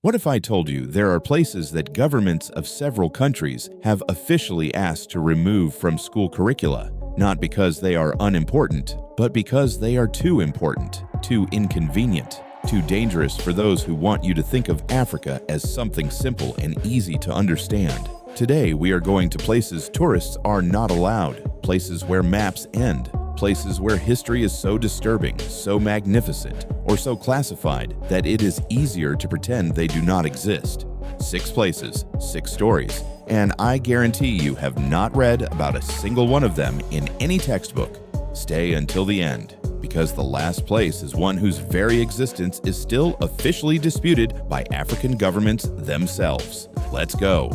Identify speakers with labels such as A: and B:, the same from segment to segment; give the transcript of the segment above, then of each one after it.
A: What if I told you there are places that governments of several countries have officially asked to remove from school curricula, not because they are unimportant, but because they are too important, too inconvenient, too dangerous for those who want you to think of Africa as something simple and easy to understand? Today, we are going to places tourists are not allowed, places where maps end, places where history is so disturbing, so magnificent, or so classified that it is easier to pretend they do not exist. 6 places, 6 stories, and I guarantee you have not read about a single one of them in any textbook. Stay until the end, because the last place is one whose very existence is still officially disputed by African governments themselves. Let's go.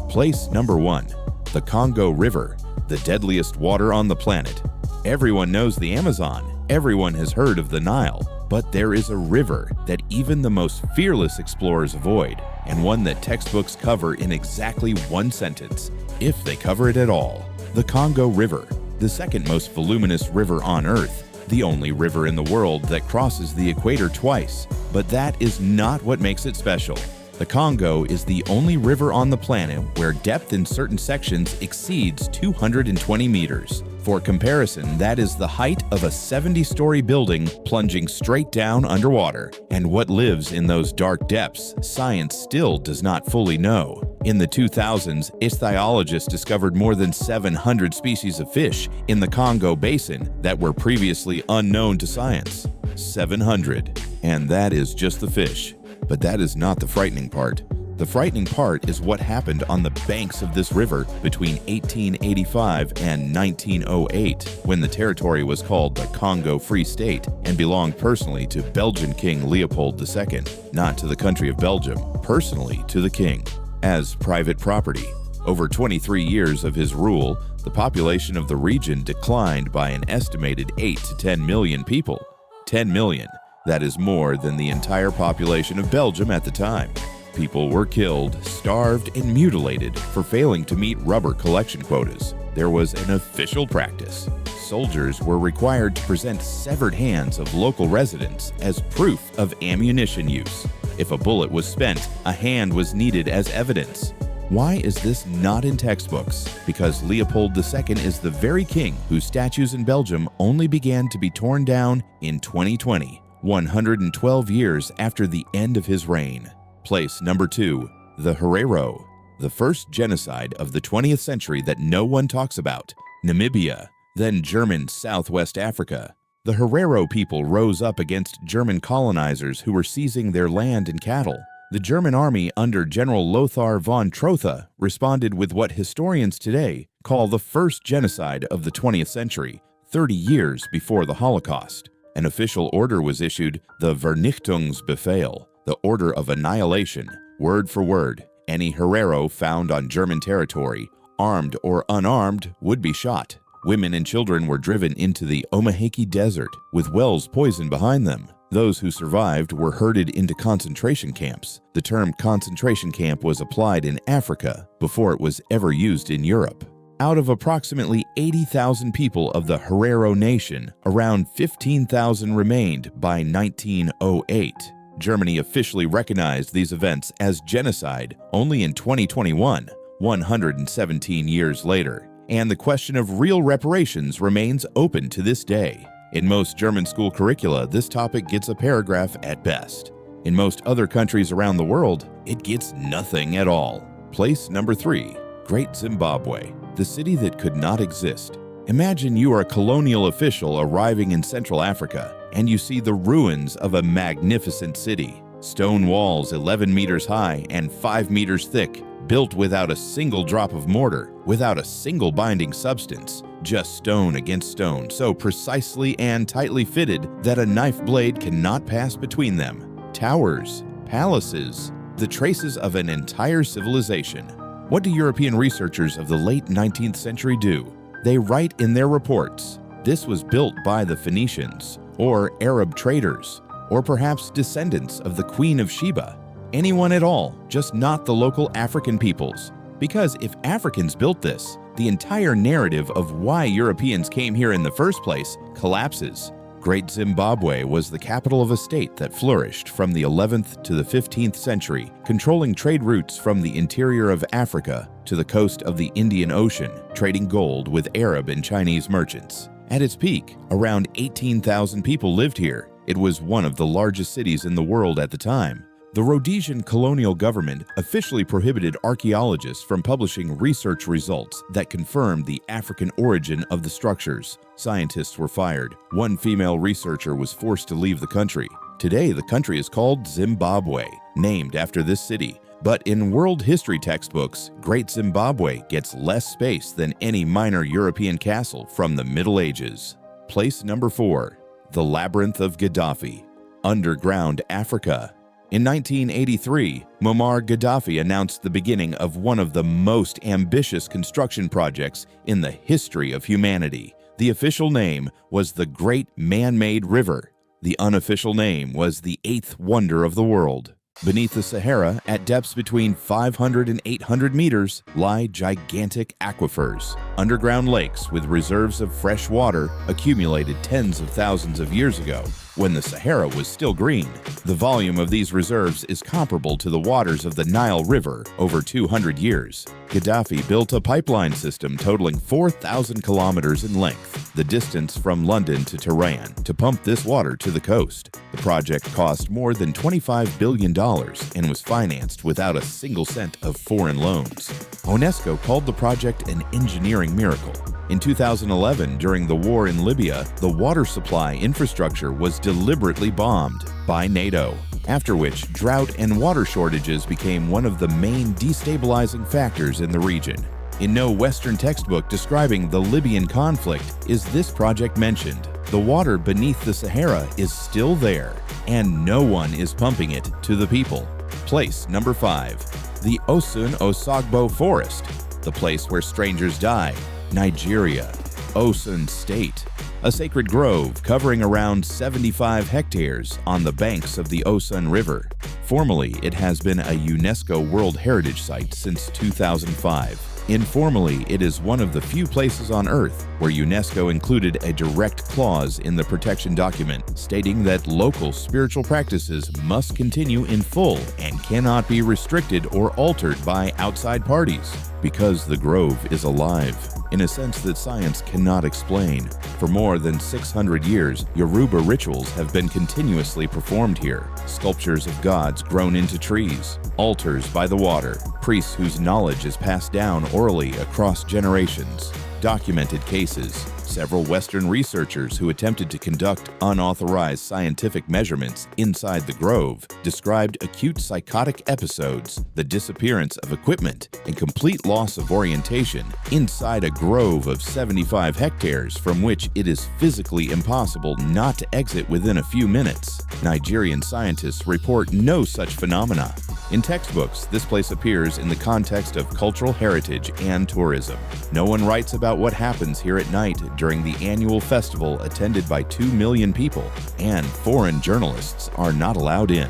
A: Place number 1, the Congo River, the deadliest water on the planet. Everyone knows the Amazon, everyone has heard of the Nile, but there is a river that even the most fearless explorers avoid, and one that textbooks cover in exactly one sentence, if they cover it at all. The Congo River, the second most voluminous river on Earth, the only river in the world that crosses the equator twice, but that is not what makes it special. The Congo is the only river on the planet where depth in certain sections exceeds 220 meters. For comparison, that is the height of a 70-story building plunging straight down underwater. And what lives in those dark depths, science still does not fully know. In the 2000s, ichthyologists discovered more than 700 species of fish in the Congo Basin that were previously unknown to science. 700. And that is just the fish. But that is not the frightening part. The frightening part is what happened on the banks of this river between 1885 and 1908, when the territory was called the Congo Free State and belonged personally to Belgian King Leopold II, not to the country of Belgium, personally to the king, as private property. Over 23 years of his rule, the population of the region declined by an estimated 8 to 10 million people. 10 million. That is more than the entire population of Belgium at the time. People were killed, starved, and mutilated for failing to meet rubber collection quotas. There was an official practice. Soldiers were required to present severed hands of local residents as proof of ammunition use. If a bullet was spent, a hand was needed as evidence. Why is this not in textbooks? Because Leopold II is the very king whose statues in Belgium only began to be torn down in 2020, 112 years after the end of his reign. Place number 2, the Herero, the first genocide of the 20th century that no one talks about. Namibia, then German Southwest Africa. The Herero people rose up against German colonizers who were seizing their land and cattle. The German army under General Lothar von Trotha responded with what historians today call the first genocide of the 20th century, 30 years before the Holocaust. An official order was issued, the Vernichtungsbefehl, the order of annihilation. Word for word, any Herero found on German territory, armed or unarmed, would be shot. Women and children were driven into the Omaheke Desert with wells poisoned behind them. Those who survived were herded into concentration camps. The term concentration camp was applied in Africa before it was ever used in Europe. Out of approximately 80,000 people of the Herero Nation, around 15,000 remained by 1908. Germany officially recognized these events as genocide only in 2021, 117 years later, and the question of real reparations remains open to this day. In most German school curricula, this topic gets a paragraph at best. In most other countries around the world, it gets nothing at all. Place number 3, Great Zimbabwe, the city that could not exist. Imagine you are a colonial official arriving in Central Africa, and you see the ruins of a magnificent city. Stone walls 11 meters high and 5 meters thick, built without a single drop of mortar, without a single binding substance, just stone against stone, so precisely and tightly fitted that a knife blade cannot pass between them. Towers, palaces, the traces of an entire civilization. What do European researchers of the late 19th century do? They write in their reports, this was built by the Phoenicians, or Arab traders, or perhaps descendants of the Queen of Sheba. Anyone at all, just not the local African peoples. Because if Africans built this, the entire narrative of why Europeans came here in the first place collapses. Great Zimbabwe was the capital of a state that flourished from the 11th to the 15th century, controlling trade routes from the interior of Africa to the coast of the Indian Ocean, trading gold with Arab and Chinese merchants. At its peak, around 18,000 people lived here. It was one of the largest cities in the world at the time. The Rhodesian colonial government officially prohibited archaeologists from publishing research results that confirmed the African origin of the structures. Scientists were fired. One female researcher was forced to leave the country. Today, the country is called Zimbabwe, named after this city. But in world history textbooks, Great Zimbabwe gets less space than any minor European castle from the Middle Ages. Place number 4. The Labyrinth of Gaddafi. Underground Africa. In 1983, Muammar Gaddafi announced the beginning of one of the most ambitious construction projects in the history of humanity. The official name was the Great Man-Made River. The unofficial name was the Eighth Wonder of the World. Beneath the Sahara, at depths between 500 and 800 meters, lie gigantic aquifers, underground lakes with reserves of fresh water accumulated tens of thousands of years ago, when the Sahara was still green. The volume of these reserves is comparable to the waters of the Nile River over 200 years. Gaddafi built a pipeline system totaling 4,000 kilometers in length, the distance from London to Tehran, to pump this water to the coast. The project cost more than $25 billion and was financed without a single cent of foreign loans. UNESCO called the project an engineering miracle. In 2011, during the war in Libya, the water supply infrastructure was deliberately bombed by NATO, after which drought and water shortages became one of the main destabilizing factors in the region. In no Western textbook describing the Libyan conflict is this project mentioned. The water beneath the Sahara is still there, and no one is pumping it to the people. Place number 5. The Osun Osogbo Forest, the place where strangers die. Nigeria, Osun State, a sacred grove covering around 75 hectares on the banks of the Osun River. Formally, it has been a UNESCO World Heritage Site since 2005. Informally, it is one of the few places on Earth where UNESCO included a direct clause in the protection document stating that local spiritual practices must continue in full and cannot be restricted or altered by outside parties, because the grove is alive, in a sense that science cannot explain. For more than 600 years, Yoruba rituals have been continuously performed here. Sculptures of gods grown into trees, altars by the water, priests whose knowledge is passed down orally across generations, documented cases, several Western researchers who attempted to conduct unauthorized scientific measurements inside the grove described acute psychotic episodes, the disappearance of equipment, and complete loss of orientation inside a grove of 75 hectares from which it is physically impossible not to exit within a few minutes. Nigerian scientists report no such phenomena. In textbooks, this place appears in the context of cultural heritage and tourism. No one writes about what happens here at night during the annual festival attended by 2 million people, and foreign journalists are not allowed in.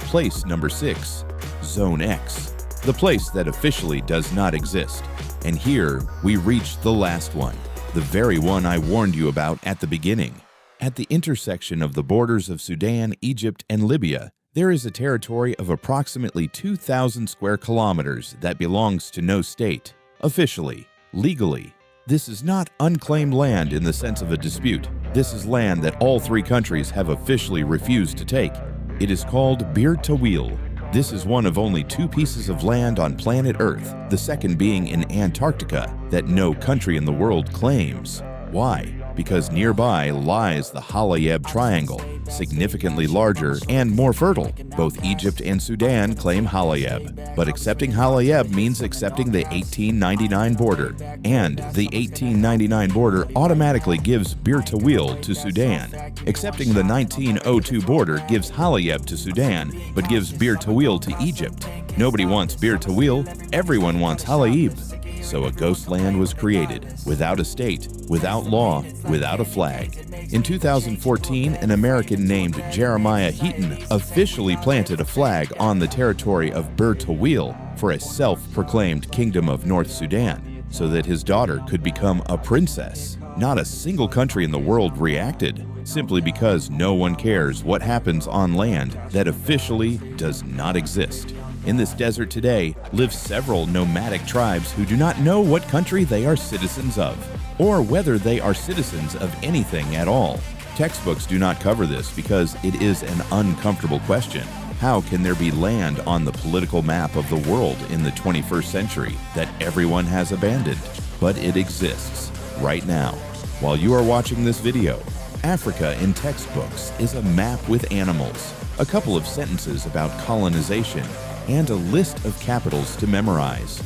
A: Place number 6. Zone X, the place that officially does not exist. And here we reach the last one, the very one I warned you about at the beginning. At the intersection of the borders of Sudan, Egypt, and Libya, there is a territory of approximately 2,000 square kilometers that belongs to no state. Officially, legally, this is not unclaimed land in the sense of a dispute. This is land that all 3 countries have officially refused to take. It is called Bir Tawil. This is one of only 2 pieces of land on planet Earth, the second being in Antarctica, that no country in the world claims. Why? Because nearby lies the Halayeb Triangle, significantly larger and more fertile. Both Egypt and Sudan claim Halayeb, but accepting Halayeb means accepting the 1899 border, and the 1899 border automatically gives Bir Tawil to Sudan. Accepting the 1902 border gives Halayeb to Sudan, but gives Bir Tawil to Egypt. Nobody wants Bir Tawil, everyone wants Halayeb. So a ghost land was created, without a state, without law, without a flag. In 2014, an American named Jeremiah Heaton officially planted a flag on the territory of Bir Tawil for a self-proclaimed Kingdom of North Sudan. so that his daughter could become a princess. Not a single country in the world reacted, simply because no one cares what happens on land that officially does not exist. In this desert today live several nomadic tribes who do not know what country they are citizens of, or whether they are citizens of anything at all. Textbooks do not cover this because it is an uncomfortable question. How can there be land on the political map of the world in the 21st century that everyone has abandoned? But it exists right now. While you are watching this video, Africa in textbooks is a map with animals, a couple of sentences about colonization, and a list of capitals to memorize.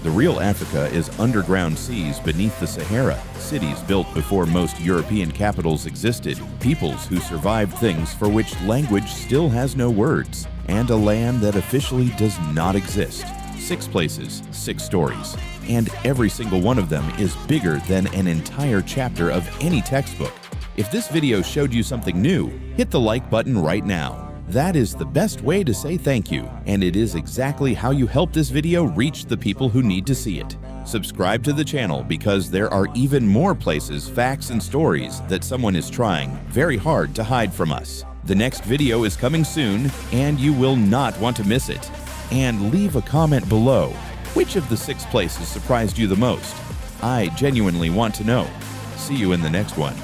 A: The real Africa is underground seas beneath the Sahara, cities built before most European capitals existed, peoples who survived things for which language still has no words, and a land that officially does not exist. 6 places, 6 stories, and every single one of them is bigger than an entire chapter of any textbook. If this video showed you something new, hit the like button right now. That is the best way to say thank you, and it is exactly how you help this video reach the people who need to see it. Subscribe to the channel because there are even more places, facts, and stories that someone is trying very hard to hide from us. The next video is coming soon, and you will not want to miss it. And leave a comment below. Which of the 6 places surprised you the most? I genuinely want to know. See you in the next one.